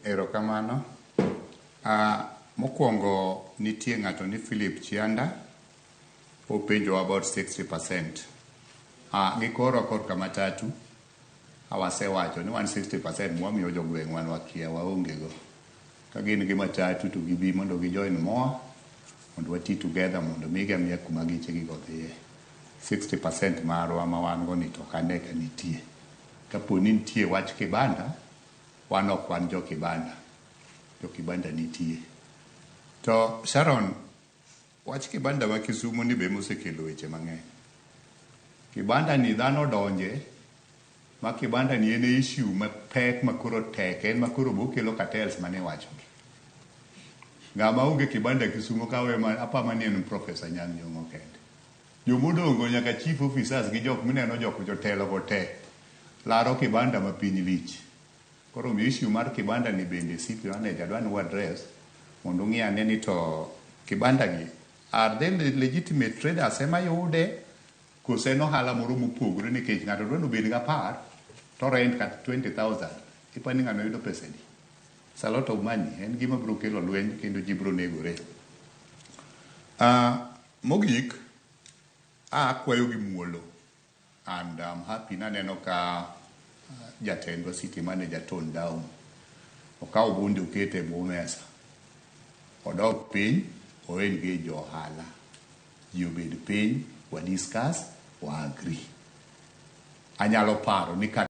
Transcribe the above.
Erokamano. Mokwongo nitie ng'ato ni Philip Chianda openjo about 60%. Gikoro korka matatu awasewacho ni 60% mwamiyo jogweng' wan wakia waongego. Ka gin gi matatu to gibi mondo gijoin moa mondo wati together mondo migi amiya kuma giche gigodhiye. 60% marwa ma wan go ni to kane ka nitie. Kapo ni nitie Wach Kibanda, wan ok wan jo Kibanda. Jo Kibanda nitie. To Sharon, Wach Kibanda ma Kisumu ni be osekelo weche mang'eny. Kibanda ni dhano donje, ma Kibanda ni ene issue mapek makoro tek, en makoro bokelo cartels mane wacho. Ng'ama onge Kibanda Kisumu kawe apama ni en Professor Nyang'o kende. Jomodongo nyaka chief officers gi jok mineno jotelo go te laro Kibanda ma piny lich. Koro mi issue mar Kibanda ni bende CP manager dwa ni address mondo ng'i ane ni to Kibanda gi are they legitimate traders ema yude kose no hala moro mopogore nikech ng'ato dwa nobed gi 10 to rent kat 20,000 ipani ng'ano yudo pesa di. It's a lot of money. En gima bro kelo lweny kendo ji bro negore. Mogik akwayo gi muolo and I'm happy naneno ka jatendwa city manager tone down. Okawo bunde okete bwo mesa. Odok piny, oen gi jo ohala. Ji obed piny, wa discuss, wa agree. Anyalo paro ni